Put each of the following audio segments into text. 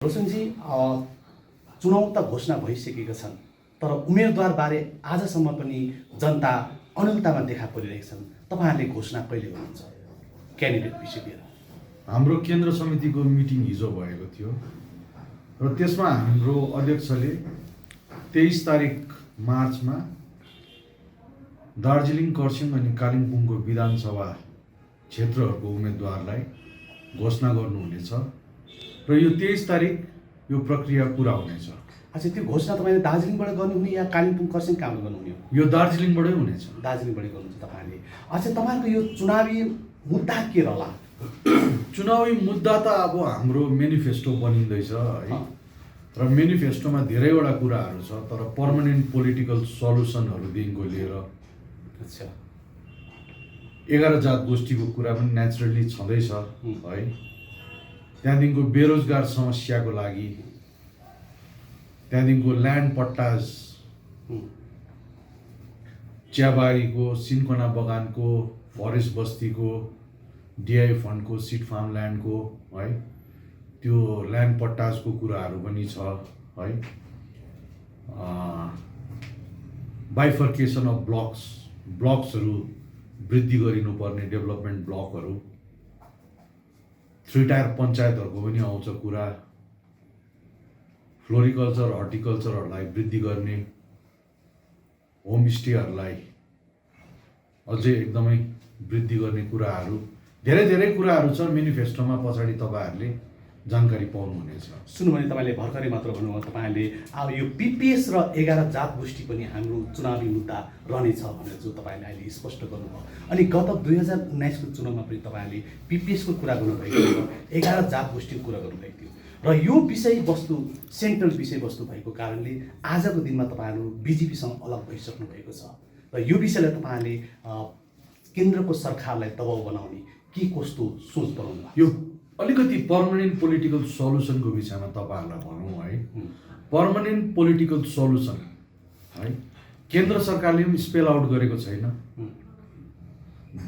रोशनजी, चुनाव त घोषणा भइसकेका छन्, तर उम्मेदवारबारे आजसम्म पनि जनता अनुलतामा देखा परिरहेका छन्। तपाईँहरूले घोषणा कहिले गर्नुहुन्छ क्यान्डिडेट विषय लिएर? हाम्रो केन्द्र समितिको मिटिङ हिजो भएको थियो र त्यसमा हाम्रो अध्यक्षले 23 तारिक मार्चमा दार्जिलिङ, खरसाङ अनि कालिम्पोङको विधानसभा क्षेत्रहरूको उम्मेदवारलाई घोषणा गर्नुहुनेछ र यो 23 तारिक यो प्रक्रिया पुरा हुनेछ। अच्छा, त्यो घोषणा तपाईँले दार्जिलिङबाट गर्नुहुने या कालिम्पोङ, खरसाङ कहाँबाट गर्नुहुने हो? यो दार्जिलिङबाटै हुनेछ। दार्जिलिङबाट गर्नुहुन्छ तपाईँले। अच्छा, तपाईँहरूको यो चुनावी मुद्दा के रहला? चुनावी मुद्दा त अब हाम्रो मेनिफेस्टो बनिँदैछ है, र मेनिफेस्टोमा धेरैवटा कुराहरू छ, तर पर्मानेन्ट पोलिटिकल सल्युसनहरूदेखिको लिएर अच्छा 11 जात गोष्ठीको कुरा पनि नेचुरली छँदैछ है। त्यहाँदेखिको बेरोजगार समस्याको लागि, त्यहाँदेखिको ल्यान्ड पट्टाज, चियाबारीको, सिन्कोना बगानको, फरेस्ट बस्तीको, डिआई फन्डको, सिड फार्म ल्यान्डको है, त्यो ल्यान्ड पट्टाजको कुराहरू पनि छ है। बाइफर्केसन अफ ब्लक्सहरू वृद्धि गरिनुपर्ने, डेभलपमेन्ट ब्लकहरू, 3 टायर पञ्चायतहरूको पनि आउँछ कुरा, फ्लोरिकल्चर, हर्टिकल्चरहरूलाई वृद्धि गर्ने, होमस्टेहरूलाई अझै एकदमै वृद्धि गर्ने कुराहरू, धेरै कुराहरू छ मेनिफेस्टोमा। पछाडि तपाईँहरूले जानकारी पाउनुहुनेछ। सुन्नु भने तपाईँले भर्खरै मात्र भन्नुभयो, तपाईँले अब यो पिपिएस र 11 जात गोष्ठी पनि हाम्रो चुनावी मुद्दा रहनेछ भनेर जो तपाईँले अहिले स्पष्ट गर्नुभयो। अनि गत 2019 को चुनावमा पनि तपाईँले पिपिएसको कुरा गर्नुभएको थियो, 11 जात गोष्ठीको कुरा गर्नुभएको थियो, र यो विषयवस्तु सेन्ट्रल विषयवस्तु भएको कारणले आजको दिनमा तपाईँहरू बिजेपीसँग अलग भइसक्नु भएको छ, र यो विषयलाई तपाईँहरूले केन्द्रको सरकारलाई दबाउ बनाउने के कस्तो सोच बनाउनु भएको? यो अलिकति पर्मानेन्ट पोलिटिकल सल्युसनको विषयमा तपाईँहरूलाई भनौँ है। पर्मानेन्ट पोलिटिकल सल्युसन है, केन्द्र सरकारले पनि स्पेल आउट गरेको छैन।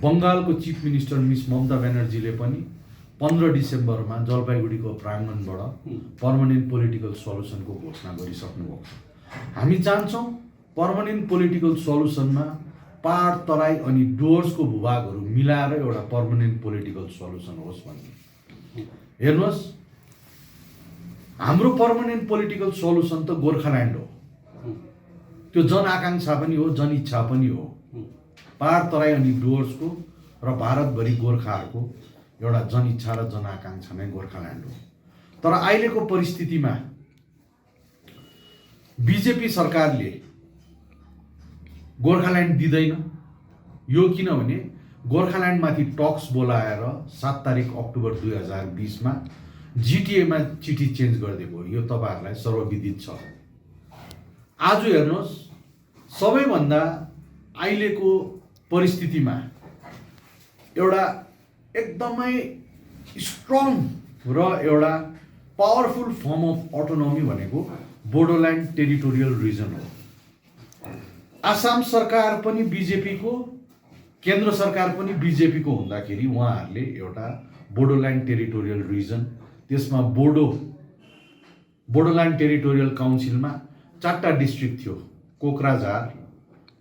बङ्गालको चिफ मिनिस्टर मिस ममता ब्यानर्जीले पनि 15 डिसेम्बरमा जलपाइगुडीको प्राङ्गणबाट पर्मानेन्ट पोलिटिकल सल्युसनको घोषणा गरिसक्नुभएको छ। हामी चाहन्छौँ पर्मानेन्ट पोलिटिकल सल्युसनमा पहाड, तराई अनि डुवर्सको भूभागहरू मिलाएर एउटा पर्मानेन्ट पोलिटिकल सल्युसन होस् भन्ने। हेर्नुहोस्, हाम्रो पर्मानेन्ट पोलिटिकल सल्युसन त गोर्खाल्यान्ड हो, त्यो जनआकाङ्क्षा पनि हो, जनइच्छा पनि हो। पहाड, तराई अनि डुवर्सको र भारतभरि गोर्खाहरूको एउटा जनइच्छा र जनआकाङ्क्षा नै गोर्खाल्यान्ड हो। तर अहिलेको परिस्थितिमा बिजेपी सरकारले गोर्खाल्यान्ड दिँदैन। यो किनभने गोर्खाल्यान्डमाथि टक्स बोलाएर 7 तारिक अक्टोबर 2020मा जिटिएमा चिठी चेन्ज गरिदिएको, यो तपाईँहरूलाई सर्वविदित छ। आज हेर्नुहोस्, सबैभन्दा अहिलेको परिस्थितिमा एउटा एकदमै स्ट्रङ र एउटा पावरफुल फर्म अफ अटोनोमी भनेको बोडोल्यान्ड टेरिटोरियल रिजन हो। आसाम सरकार पनि बिजेपीको, केन्द्र सरकार पनि बिजेपीको हुँदाखेरि उहाँहरूले एउटा बोडोल्यान्ड टेरिटोरियल रिजन, त्यसमा बोडोल्यान्ड टेरिटोरियल काउन्सिलमा 4टा डिस्ट्रिक्ट थियो, कोक्राझार,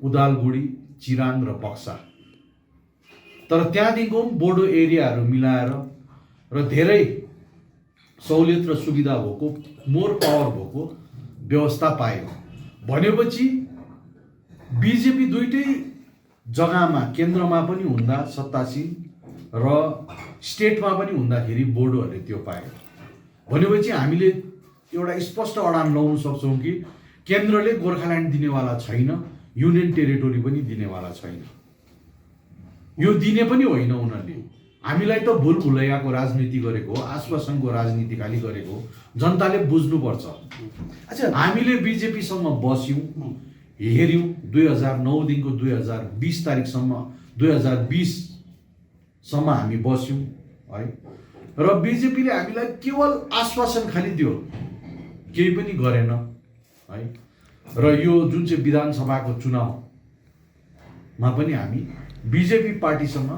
उदालगुडी, चिराङ र बक्सा। तर त्यहाँदेखिको बोडो एरियाहरू मिलाएर र धेरै सहुलियत र सुविधा भएको, मोर पावर भएको व्यवस्था पायो भनेपछि बिजेपी दुईटै जग्गामा, केन्द्रमा पनि हुँदा सत्तासीन र स्टेटमा पनि हुँदाखेरि बोडोहरूले त्यो पायो भनेपछि हामीले एउटा स्पष्ट अडान लाउन सक्छौँ कि केन्द्रले गोर्खाल्यान्ड दिनेवाला छैन, युनियन टेरिटोरी पनि दिनेवाला छैन। यो दिने पनि होइन उनीहरूले। हामीलाई त भुलभुलैयाको राजनीति गरेको हो, आश्वासनको राजनीति खालि गरेको हो, जनताले बुझ्नुपर्छ। अच्छा, हामीले बिजेपीसँग बस्यौँ, हेऱ्यौँ, 2009देखिको 2020 तारिकसम्म, 2020सम्म हामी बस्यौँ है, र बिजेपीले हामीलाई केवल आश्वासन खालि दियो, केही पनि गरेन है। र यो जुन चाहिँ विधानसभाको चुनावमा पनि हामी बिजेपी पार्टीसँग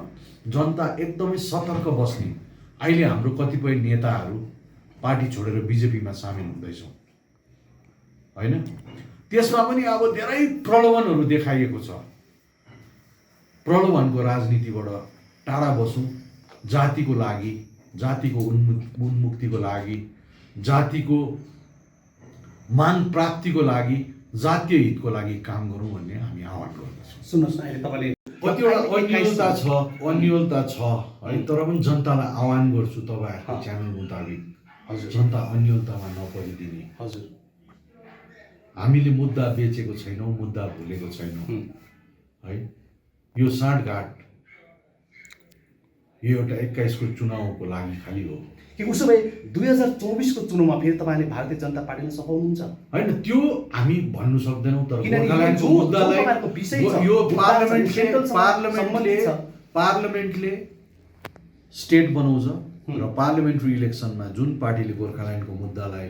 जनता एकदमै सतर्क बस्ने। अहिले हाम्रो कतिपय नेताहरू पार्टी छोडेर बिजेपीमा सामेल हुँदैछौँ होइन। त्यसमा पनि अब धेरै प्रलोभनहरू देखाइएको छ। प्रलोभनको राजनीतिबाट टाढा बसौँ, जातिको लागि, जातिको उन्मुक्तिको लागि, जातिको मान प्राप्तिको लागि, जातीय हितको लागि काम गरौँ भन्ने हामी आह्वान गर्दछौँ। सुन्नुहोस् न, अहिले तपाईँले कतिवटा अन्यलता छ है, तर पनि जनतालाई आह्वान गर्छु तपाईँहरूको च्यानल मुताबिक हजुर जनता अन्यलतामा नपरिदिने। हजुर हामीले मुद्दा बेचेको छैनौँ, मुद्दा भुलेको छैनौँ है। यो साँठगाँठ यो एउटा 21 को चुनावको लागि खालि हो कि उसो भए 2024 को चुनावमा फेरि तपाईँले भारतीय जनता पार्टीमा सघाउनुहुन्छ होइन, त्यो हामी भन्नु सक्दैनौँ। तर किनभने गोर्खाल्यान्डको जो मुद्दालाई तपाईँहरूको विषय छ, यो मुद्दा छ, सेन्ट्रलसँग सम्बन्धित छ। पार्लियामेन्टले स्टेट बनाउँछ र पार्लियामेन्ट्री इलेक्सनमा जुन पार्टीले गोर्खाल्यान्डको मुद्दालाई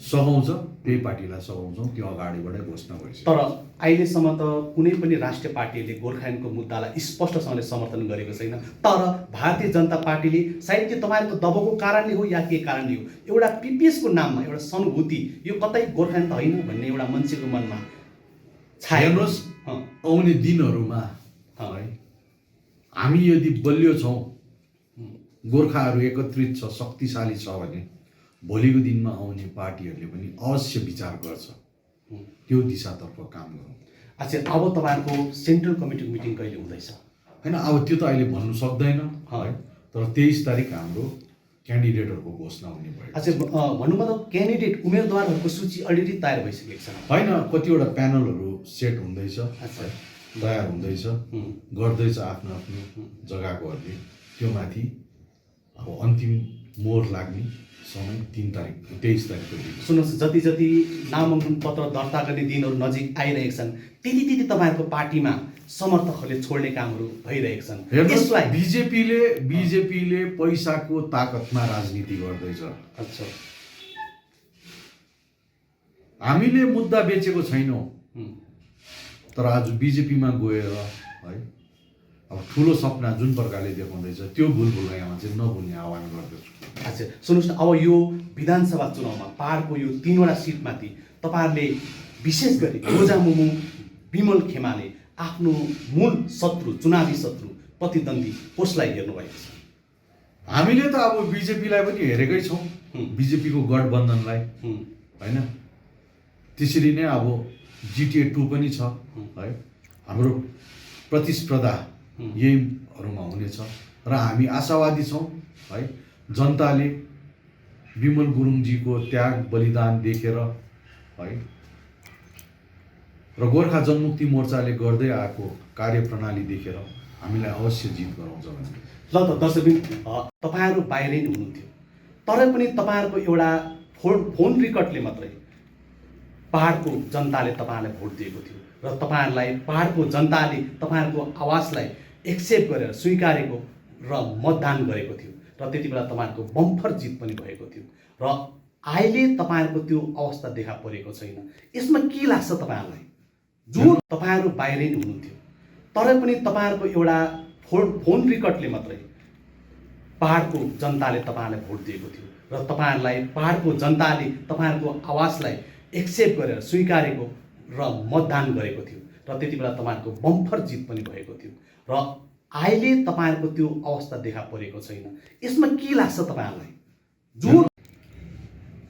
सघाउँछ त्यही पार्टीलाई सघाउँछौँ, त्यो अगाडिबाटै घोषणा भइसक्यो। तर अहिलेसम्म त कुनै पनि राष्ट्रिय पार्टीले गोर्खाल्यान्डको मुद्दालाई स्पष्टसँगले समर्थन गरेको छैन। तर भारतीय जनता पार्टीले सायद त्यो तपाईँहरूको दबाउको कारणले हो या के कारणले हो, एउटा पिपिएसको नाममा एउटा सनुभूति, यो कतै गोर्खाल्यान्ड त होइन भन्ने एउटा मान्छेको मनमा हेर्नुहोस्, आउने दिनहरूमा है हामी यदि बलियो छौँ, गोर्खाहरू एकत्रित छ, शक्तिशाली छ भने भोलिको दिनमा आउने पार्टीहरूले पनि अवश्य विचार गर्छ, त्यो दिशातर्फ काम गरौँ। अच्छा, अब तपाईँहरूको सेन्ट्रल कमिटीको मिटिङ कहिले हुँदैछ? होइन, अब त्यो त अहिले भन्नु सक्दैन है, तर 23 तारिक हाम्रो क्यान्डिडेटहरूको घोषणा हुने भयो। अच्छा, भन्नु मतलब क्यान्डिडेट उम्मेदवारहरूको सूची अलरेडी तयार भइसकेको छ? होइन, कतिवटा प्यानलहरू सेट हुँदैछ, अच्छा, तयार हुँदैछ, गर्दैछ आफ्नो आफ्नो जग्गाकोहरूले। त्यो माथि अब अन्तिम मोहर लाग्ने समय 23 तारिकको दिन। सुन्नुहोस्, जति जति नामाङ्कन पत्र दर्ता गर्ने दिनहरू नजिक आइरहेका छन्, त्यति त्यति तपाईँहरूको पार्टीमा समर्थकहरूले छोड्ने कामहरू भइरहेका छन्। यसलाई बिजेपीले पैसाको ताकतमा राजनीति गर्दैछ। अच्छा, हामीले मुद्दा बेचेको छैनौँ, तर आज बिजेपीमा गएर है अब ठुलो सपना जुन प्रकारले देखाउँदैछ त्यो भुलभुलैयामा चाहिँ नभुल्ने आह्वान गर्दछु। अच्छा, सुन्नुहोस् न, अब यो विधानसभा चुनावमा पहाडको यो 3वटा सिटमाथि तपाईँहरूले विशेष गरी रोजामुमु विमल खेमाले आफ्नो मूल शत्रु, चुनावी शत्रु, प्रतिद्वन्दी कसलाई हेर्नुभएको छ? हामीले त अब बिजेपीलाई पनि हेरेकै छौँ, बिजेपीको गठबन्धनलाई होइन। त्यसरी नै अब GTA 2 पनि छ है। हाम्रो प्रतिस्पर्धा यहीहरूमा हुनेछ र हामी आशावादी छौँ है। जनताले विमल गुरुङजीको त्याग बलिदान देखेर है र गोर्खा जनमुक्ति मोर्चाले गर्दै आएको कार्यप्रणाली देखेर हामीलाई अवश्य जित गराउँछ भन्ने। ल त दर्शकबिन, तपाईँहरू बाहिरै नै हुनुहुन्थ्यो, तरै पनि तपाईँहरूको एउटा फोन रेकर्डले मात्रै पहाडको जनताले तपाईँहरूलाई भोट दिएको थियो र तपाईँहरूलाई पहाडको जनताले तपाईँहरूको आवाजलाई एक्सेप्ट गरेर स्वीकारेको र मतदान गरेको थियो र त्यति बेला तपाईँहरूको बम्फर जित पनि भएको थियो र अहिले तपाईँहरूको त्यो अवस्था देखा परेको छैन। यसमा के लाग्छ तपाईँहरूलाई? जो तपाईँहरू बाहिरै नै हुनुहुन्थ्यो, तरै पनि तपाईँहरूको एउटा फोन रेकर्डले मात्रै पहाडको जनताले तपाईँहरूलाई भोट दिएको थियो र तपाईँहरूलाई पहाडको जनताले तपाईँहरूको आवाजलाई एक्सेप्ट गरेर स्वीकारेको र मतदान गरेको थियो र त्यति बेला तपाईँहरूको बम्फर जित पनि भएको थियो र अहिले तपाईँहरूको त्यो अवस्था देखा परेको छैन। यसमा के लाग्छ तपाईँहरूलाई? जो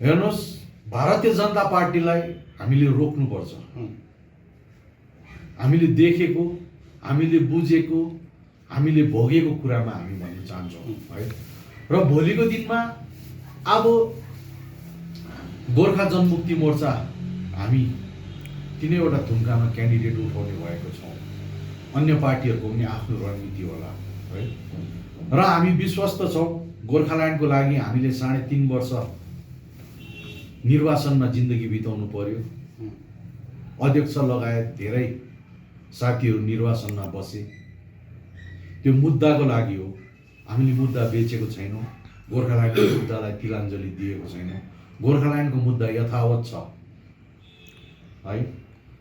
हेर्नुहोस्, भारतीय जनता पार्टीलाई हामीले रोक्नुपर्छ। हामीले देखेको, हामीले बुझेको, हामीले भोगेको कुरामा हामी भन्न चाहन्छौँ है। र भोलिको दिनमा अब गोर्खा जनमुक्ति मोर्चा हामी 3वटा थुम्कामा क्यान्डिडेट उठाउने भएको छौँ। अन्य पार्टीहरूको पनि आफ्नो रणनीति होला है। र हामी विश्वस्त छौँ गोर्खाल्यान्डको लागि हामीले 3.5 वर्ष निर्वाचनमा जिन्दगी बिताउनु पर्यो। अध्यक्ष लगायत धेरै साथीहरू निर्वाचनमा बसे, त्यो मुद्दाको लागि हो। हामीले मुद्दा बेचेको छैनौँ, गोर्खाल्यान्डको मुद्दालाई तिलाञ्जली दिएको छैनौँ। गोर्खाल्यान्डको मुद्दा यथावत छ है।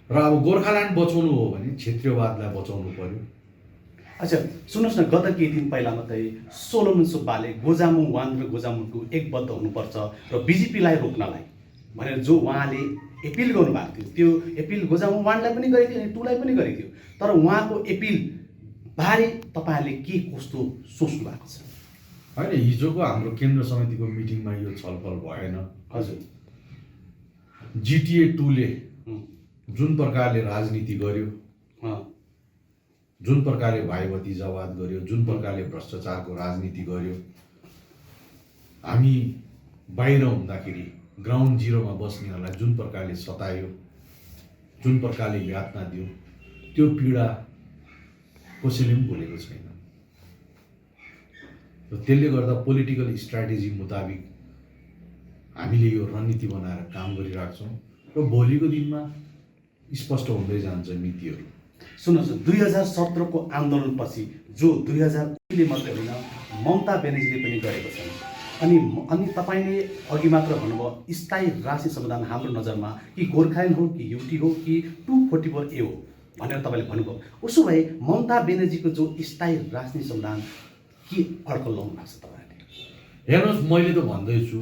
र अब गोर्खाल्यान्ड बचाउनु हो भने क्षेत्रीयवादलाई बचाउनु पर्यो, अच्छा सुन्नुहोस् न, गत केही दिन पहिला मात्रै सोलोमन सुब्बाले गोजामुङ 1 र गोजामुङ 2 एकबद्ध हुनुपर्छ र बिजेपीलाई रोक्नलाई भनेर जो उहाँले एपिल गर्नुभएको थियो, त्यो एपिल गोजामुङ 1 लाई पनि गरेको थियो अनि 2 लाई पनि गरेको थियो। तर उहाँको एपिल बारे तपाईँहरूले के कस्तो सोच्नु भएको छ? होइन, हिजोको हाम्रो केन्द्र समितिको मिटिङमा यो छलफल भएन। हजुर, जिटिए 2 ले जुन प्रकारले राजनीति गर्यो, जुन प्रकारले भाइ भतिजावाद गर्यो, जुन प्रकारले भ्रष्टाचारको राजनीति गर्यो, हामी बाहिर हुँदाखेरि ग्राउन्ड जिरोमा बस्नेहरूलाई जुन प्रकारले सतायो, जुन प्रकारले यातना दियो, त्यो पीडा कसैले पनि भुलेको छैन। र त्यसले गर्दा पोलिटिकल स्ट्राटेजी मुताबिक हामीले यो रणनीति बनाएर काम गरिरहेको छौँ र भोलिको दिनमा स्पष्ट हुँदै जान्छ नीतिहरू। सुन्नुहोस् न, 2017 को आन्दोलनपछि जो 2019 मात्रै होइन ममता ब्यानर्जीले पनि गरेको छ, अनि तपाईँले अघि मात्र भन्नुभयो स्थायी राष्ट्रिय संविधान हाम्रो नजरमा कि गोर्खाल्यान्ड हो कि युटी हो कि 244A हो भनेर तपाईँले भन्नुभयो। उसो भए ममता ब्यानर्जीको जो स्थायी राष्ट्रिय संविधान के अड्कल लाउनु भएको छ तपाईँहरूले? हेर्नुहोस्, मैले त भन्दैछु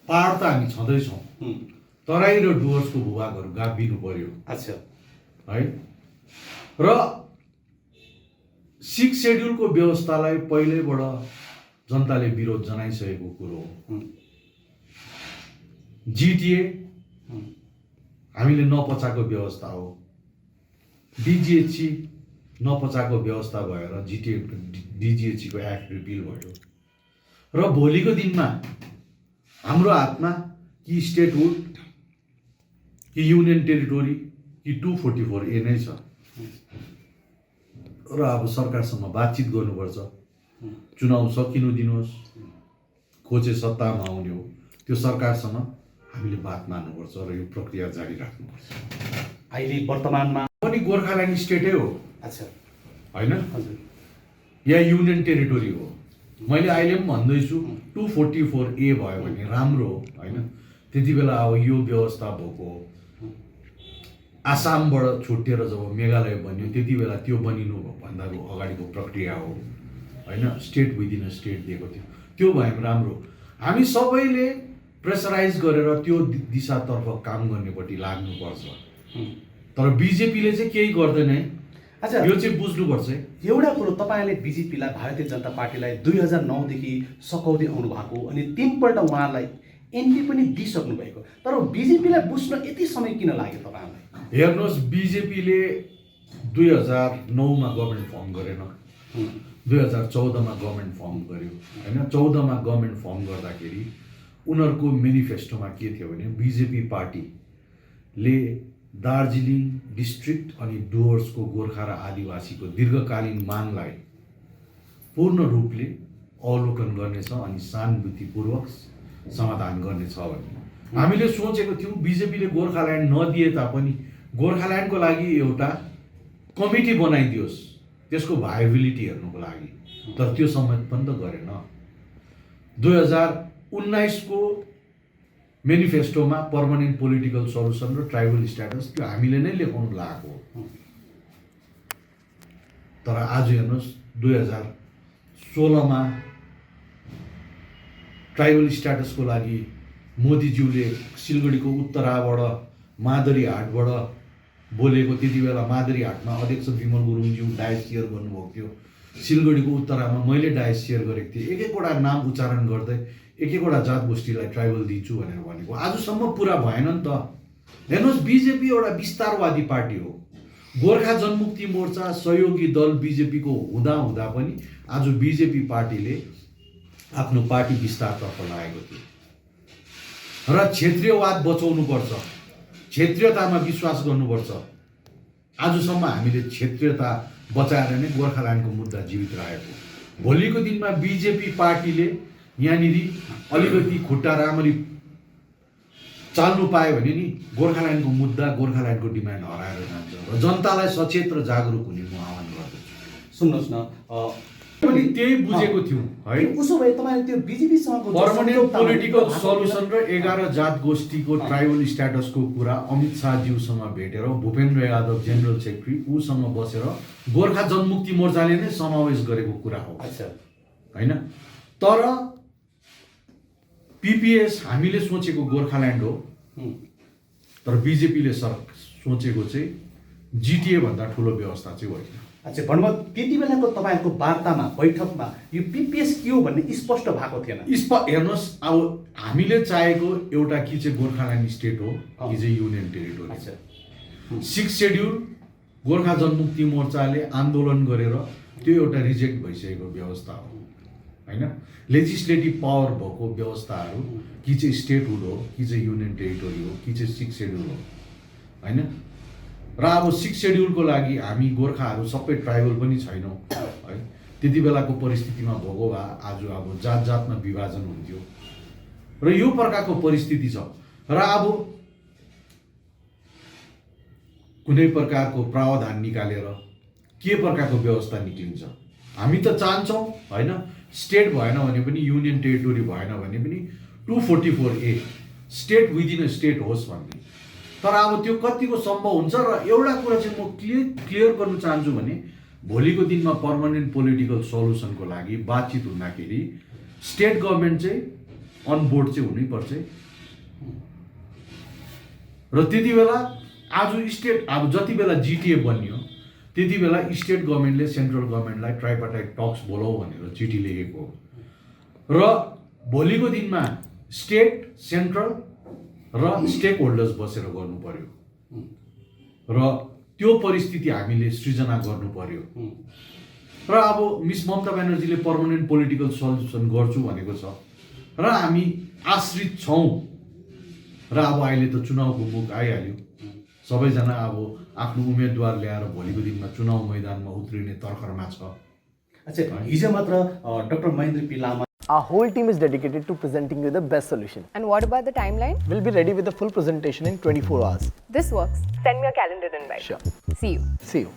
पाहाड त हामी छँदैछौँ, तराई र डुवर्सको भूभागहरू गाभिनु पर्यो। अच्छा, है, र 6 सेड्युलको व्यवस्थालाई पहिल्यैबाट जनताले विरोध जनाइसकेको कुरो हो। जिटिए हामीले नपचाएको व्यवस्था हो, डिजिएचसी नपचाएको व्यवस्था भएर डिजिएचसीको एक्ट रिपिल भयो र भोलिको दिनमा हाम्रो हातमा कि स्टेटहुड कि युनियन टेरिटोरी कि 244A नै छ र अब सरकारसँग बातचित गर्नुपर्छ। चुनाव सकिनु दिनुहोस्, खोजे सत्तामा आउने हो, त्यो सरकारसँग हामीले बात मार्नुपर्छ र यो प्रक्रिया जारी राख्नुपर्छ। अहिले वर्तमानमा पनि गोर्खाल्यान्ड स्टेटै हो। अच्छा, होइन, हजुर, या युनियन टेरिटोरी हो। मैले अहिले पनि भन्दैछु 244A भयो भने राम्रो हो। होइन, त्यति बेला अब यो व्यवस्था भएको आसामबाट छुट्टिएर जब मेघालय बन्यो त्यति बेला त्यो बनिनु भन्दाको अगाडिको प्रक्रिया हो। होइन, स्टेट विदिन अ स्टेट दिएको थियो, त्यो भयो भने राम्रो। हामी सबैले प्रेसराइज गरेर त्यो दिशातर्फ काम गर्नेपट्टि लाग्नुपर्छ। तर बिजेपीले चाहिँ केही गर्दैन है। अच्छा, यो चाहिँ बुझ्नुपर्छ है। एउटा कुरो, तपाईँले बिजेपीलाई, भारतीय जनता पार्टीलाई 2009 देखि सकाउँदै आउनु भएको अनि 3 पल्ट उहाँलाई एन्ट्री पनि दिइसक्नु भएको, तर बिजेपीलाई बुझ्न यति समय किन लाग्यो तपाईँलाई? हेर्नुहोस्, बिजेपीले 2009 मा गभर्मेन्ट फर्म गरेन, 2014 मा गभर्मेन्ट फर्म गर्यो। होइन, 14 मा गभर्मेन्ट फर्म गर्दाखेरि उनीहरूको मेनिफेस्टोमा के थियो भने बिजेपी पार्टीले दार्जिलिङ डिस्ट्रिक्ट अनि डुवर्सको गोर्खा र आदिवासीको दीर्घकालीन मागलाई पूर्ण रूपले अवलोकन गर्नेछ अनि सहानुभूतिपूर्वक समाधान गर्नेछ भन्ने हामीले सोचेको थियौँ। बिजेपीले गोर्खाल्यान्ड नदिए तापनि गोर्खाल्यान्डको लागि एउटा कमिटी बनाइदियोस् त्यसको भाइबिलिटी हेर्नुको लागि, तर त्यो समेत पनि त गरेन। 2019 को मेनिफेस्टोमा पर्मानेन्ट पोलिटिकल सल्युसन र ट्राइबल स्ट्याटस त्यो हामीले नै लेखाउनु लागेको। तर आज हेर्नुहोस्, 2016 मा ट्राइबल स्ट्याटसको लागि मोदीज्यूले सिलगढीको उत्तराबाट मादरी हाटबाट बोलेको, त्यति बेला मादरी हाटमा अध्यक्ष विमल गुरुङज्यू डायस सेयर गर्नुभएको थियो। सिलगढीको उत्तरामा मैले डायस सेयर गरेको थिएँ। एक एकवटा नाम उच्चारण गर्दै एक एकवटा जात गोष्ठीलाई ट्राइबल दिन्छु भनेर भनेको आजसम्म पुरा भएन नि त। हेर्नुहोस्, बिजेपी एउटा विस्तारवादी पार्टी हो। गोर्खा जनमुक्ति मोर्चा सहयोगी दल बिजेपीको हुँदा पनि आज बिजेपी पार्टीले आफ्नो पार्टी विस्तारतर्फ लागेको थियो र क्षेत्रीयवाद बचाउनुपर्छ, क्षेत्रीयतामा विश्वास गर्नुपर्छ। आजसम्म हामीले क्षेत्रीयता बचाएर नै गोर्खाल्यान्डको मुद्दा जीवित राखेको। भोलिको दिनमा बिजेपी पार्टीले यहाँनिर अलिकति खुट्टा राम्ररी चाल्नु पायो भने नि गोर्खाल्यान्डको मुद्दा, गोर्खाल्यान्डको डिमान्ड हराएर जान्छ र जनतालाई सचेत र जागरुक हुने म आह्वान गर्दछु। सुन्नुहोस् न, पनि त्यही बुझेको थियौँ है। उसो भए तपाईले त्यो बीजेपीसँगको पर्मानेन्ट पोलिटिकल सल्युसन र 11 जात गोष्ठीको ट्राइबल स्ट्याटसको कुरा अमित शाहज्यूसँग भेटेर भूपेन्द्र यादव जेनरल सेक्रेटरी उसँग बसेर गोर्खा जनमुक्ति मोर्चाले नै समावेश गरेको कुरा हो हैन। तर पीपीएस हामीले सोचेको गोर्खाल्यान्ड हो, तर बीजेपीले सोचेको चाहिँ जीटीए भन्दा ठुलो व्यवस्था चाहिँ होइन। अच्छा भन्नुभयो त्यति बेलाको तपाईँहरूको वार्तामा बैठकमा यो पीपीएस के हो भन्ने स्पष्ट भएको थिएन। हेर्नुहोस्, अब हामीले चाहेको एउटा कि चाहिँ गोर्खाल्यान्ड स्टेट हो कि चाहिँ युनियन टेरिटोरी। 6 शेड्युल गोर्खा जनमुक्ति मोर्चाले आन्दोलन गरेर त्यो एउटा रिजेक्ट भइसकेको व्यवस्था हो हैन। लेजिस्लेटिभ पावर भएको व्यवस्थाहरू कि चाहिँ स्टेटहुड हो कि चाहिँ युनियन टेरिटोरी हो कि चाहिँ 6 शेड्युल हो हैन। र अब 6 शेड्युलको लागि हामी गोर्खाहरू सबै ट्राइबल पनि छैनौँ है। त्यति बेलाको परिस्थितिमा भोगो भए आज अब जात जातमा विभाजन हुन्थ्यो र यो प्रकारको परिस्थिति छ। र अब कुनै प्रकारको प्रावधान निकालेर के प्रकारको व्यवस्था निक्लिन्छ। हामी त चाहन्छौँ हैन, स्टेट भएन भने पनि युनियन टेरिटोरी भएन भने पनि 244A स्टेट विदिन स्टेट होस् भन्ने। तर अब त्यो कतिको सम्भव हुन्छ र एउटा कुरा चाहिँ म क्लियर गर्न चाहन्छु भने भोलिको दिनमा पर्मानेन्ट पोलिटिकल सल्युसनको लागि बातचित हुँदाखेरि स्टेट गभर्नमेन्ट चाहिँ अन बोर्ड चाहिँ हुनैपर्छ र त्यति बेला आज स्टेट अब जति बेला जीटीए बन्यो त्यति बेला स्टेट गभर्नमेन्टले सेन्ट्रल गभर्नमेन्टलाई ट्राइपार्टाइट टक्स बोलाऊ भनेर चिठी लेखेको र भोलिको दिनमा स्टेट सेन्ट्रल र स्टेक होल्डर्स बसेर गर्नु पर्यो र त्यो परिस्थिति हामीले सृजना गर्नु पर्यो। र अब मिस ममता ब्यानर्जीले पर्मानेन्ट पोलिटिकल सल्युसन गर्छु भनेको छ र हामी आश्रित छौँ र अब अहिले त चुनावको मुख आइहाल्यो। सबैजना अब आफ्नो उम्मेदवार ल्याएर भोलिको दिनमा चुनाव मैदानमा उत्रिने तर्खरमा छ। अच्छा हिजो मात्र doctor Mahendra P Lama Our whole team is dedicated to presenting you the best solution. And what about the timeline? We'll be ready with the full presentation in 24 hours. This works. Send me a calendar invite. Sure. See you. See you.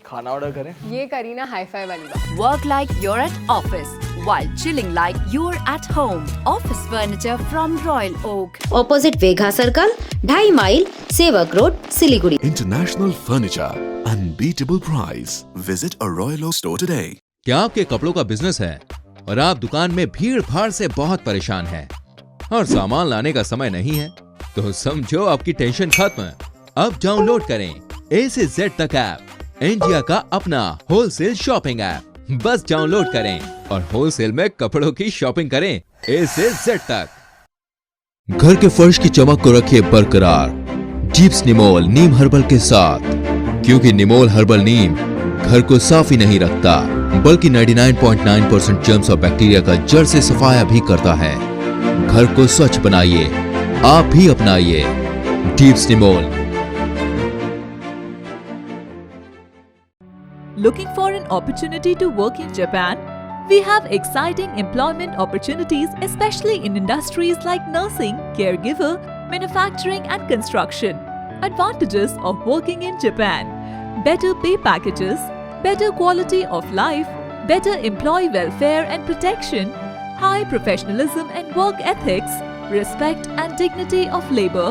खाना order करें? ये curry ना hi-fi वाली बात। Work like you're at office while chilling like you're at home. Office furniture from Royal Oak. Opposite Vegha Circle, 2.5 mile, Sevak Road, Siliguri. International Furniture, unbeatable price. Visit a Royal Oak store today. क्या आपके कपड़ों का business है और आप दुकान में भीड़ भाड़ से बहुत परेशान हैं और सामान लाने का समय नहीं है, तो समझो आपकी टेंशन खत्म। अब डाउनलोड करें A से Z तक ऐप, इंडिया का अपना होलसेल शॉपिंग ऐप। बस डाउनलोड करें और होलसेल में कपड़ों की शॉपिंग करें A से Z तक। घर के फर्श की चमक को रखिए बरकरार जीप्स निमोल नीम हर्बल के साथ, क्योंकि निमोल हर्बल नीम घर को साफ ही नहीं रखता बल्कि 99.9% जर्म्स और बैक्टीरिया का जड़ से सफाया भी करता है। घर को स्वच्छ बनाइए, आप भी अपनाइए deeps Nimol. Looking for an opportunity to work in Japan? We have exciting employment opportunities, especially in industries like nursing, caregiver, manufacturing and construction. Advantages of working in Japan: better pay packages, better quality of life, better employee welfare and protection, high professionalism and work ethics, respect and dignity of labor,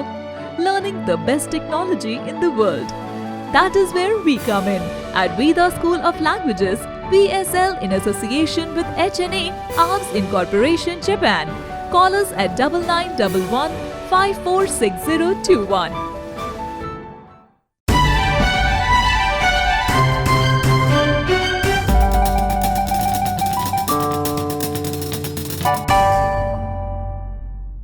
learning the best technology in the world. That is where we come in at Veda School of Languages, VSL, in association with HNA Arms Incorporation, Japan. Call us at 9911 546021.